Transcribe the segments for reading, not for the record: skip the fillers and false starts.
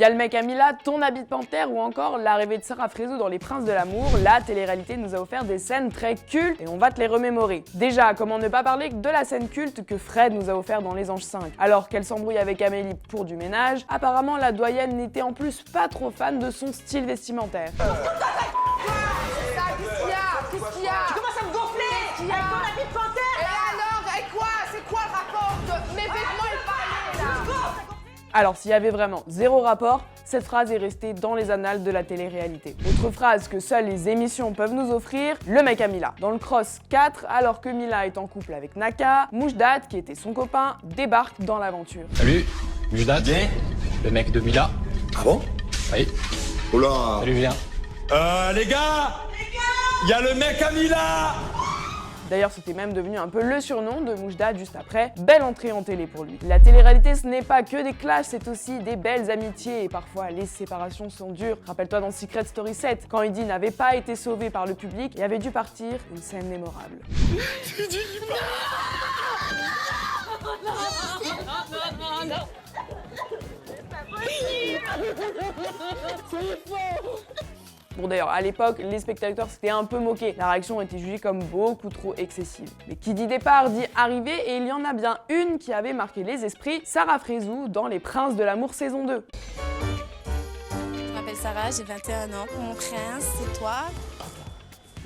Via le mec Amila, Ton habit de panthère ou encore l'arrivée de Sarah Frézou dans Les Princes de l'amour, la télé-réalité nous a offert des scènes très cultes et on va te les remémorer. Déjà, comment ne pas parler de la scène culte que Fred nous a offert dans Les Anges 5. Alors qu'elle s'embrouille avec Amélie pour du ménage, apparemment la doyenne n'était en plus pas trop fan de son style vestimentaire. Qu'est-ce qu'il y a? Tu commences à me gonfler Qu'est-ce qu'il y a? avec ton habit de panthère Et alors? Et quoi? C'est quoi le rapport de mes vêtements et le palais là? Alors s'il y avait vraiment zéro rapport, cette phrase est restée dans les annales de la télé-réalité. Autre phrase que seules les émissions peuvent nous offrir, le mec à Mila. Dans le Cross 4, alors que Mila est en couple avec Naka, Moujdat, qui était son copain, débarque dans l'aventure. Salut, Moujdat, le mec de Mila. Ah bon? Oui. Oula. Salut, viens. Les gars, il y a le mec à Mila. D'ailleurs, c'était même devenu un peu le surnom de Moujdat juste après. Belle entrée en télé pour lui. La télé-réalité, ce n'est pas que des clashs, c'est aussi des belles amitiés et parfois les séparations sont dures. Rappelle-toi dans Secret Story 7, quand Heidi n'avait pas été sauvé par le public et avait dû partir, une scène mémorable. Bon d'ailleurs, à l'époque, les spectateurs s'étaient un peu moqués. La réaction était jugée comme beaucoup trop excessive. Mais qui dit départ dit arrivée et il y en a bien une qui avait marqué les esprits, Sarah Frézou dans Les Princes de l'amour saison 2. Je m'appelle Sarah, j'ai 21 ans. Mon prince, c'est toi.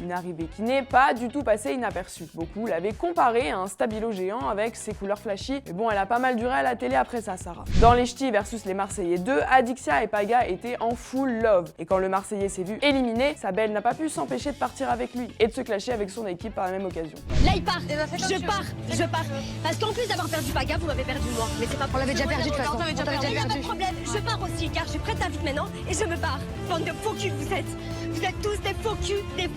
Une arrivée qui n'est pas du tout passée inaperçue. Beaucoup l'avaient comparée à un stabilo géant avec ses couleurs flashy, mais bon, elle a pas mal duré à la télé après ça, Sarah. Dans Les Ch'tis versus les Marseillais 2, Adixia et Paga étaient en full love. Et quand le Marseillais s'est vu éliminé, sa belle n'a pas pu s'empêcher de partir avec lui et de se clasher avec son équipe par la même occasion. Là, il part. Je pars. Parce qu'en plus d'avoir perdu Paga, vous m'avez perdu moi. Mais c'est pas. On l'avait déjà perdu de toute façon. Il n'y a pas de problème. Je pars aussi, car j'ai prête ta vie maintenant et je me barre. Bande de faux culs, vous êtes. Vous êtes tous des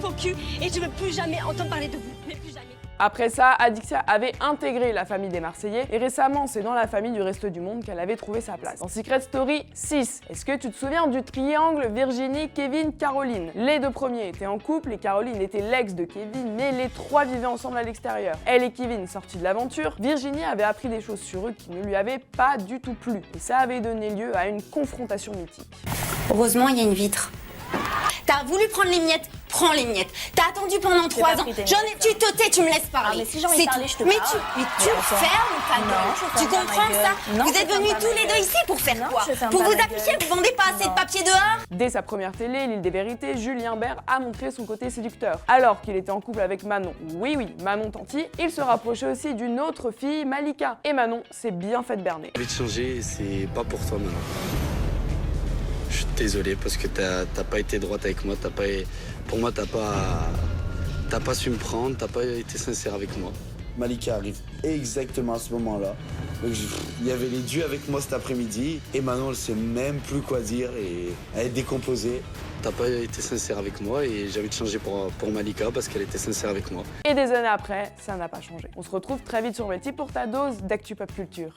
faux culs, et je veux plus jamais entendre parler de vous. Mais plus jamais. Après ça, Adixia avait intégré la famille des Marseillais et récemment, c'est dans la famille du reste du monde qu'elle avait trouvé sa place. Dans Secret Story 6, est-ce que tu te souviens du triangle Virginie, Kevin, Caroline? Les deux premiers étaient en couple et Caroline était l'ex de Kevin, mais les trois vivaient ensemble à l'extérieur. Elle et Kevin sortis de l'aventure, Virginie avait appris des choses sur eux qui ne lui avaient pas du tout plu et ça avait donné lieu à une confrontation mythique. Heureusement, il y a une vitre. T'as voulu prendre les miettes, prends les miettes. T'as attendu pendant 3 ans. Tu te tais, tu me laisses parler. mais si j'ai envie de parler, je te Mais parle. tu fermes ta gueule. Tu comprends ça? Vous êtes venus tous les deux ici pour faire quoi? Pour vous afficher, vous vendez pas assez de papier dehors? Dès sa première télé, L'île des vérités, Julien Bert a montré son côté séducteur. Alors qu'il était en couple avec Manon, oui, Manon Tanti, il se rapprochait aussi d'une autre fille, Malika. Et Manon s'est bien fait berner. J'ai envie de changer, c'est pas pour toi maintenant. Je suis désolé parce que t'as pas été droite avec moi, pour moi t'as pas su me prendre, t'as pas été sincère avec moi. Malika arrive exactement à ce moment-là. Donc, il y avait les dieux avec moi cet après-midi et maintenant elle sait même plus quoi dire et elle est décomposée. T'as pas été sincère avec moi et j'ai envie de changer pour Malika parce qu'elle était sincère avec moi. Et des années après, ça n'a pas changé. On se retrouve très vite sur Betty pour ta dose d'actu pop culture.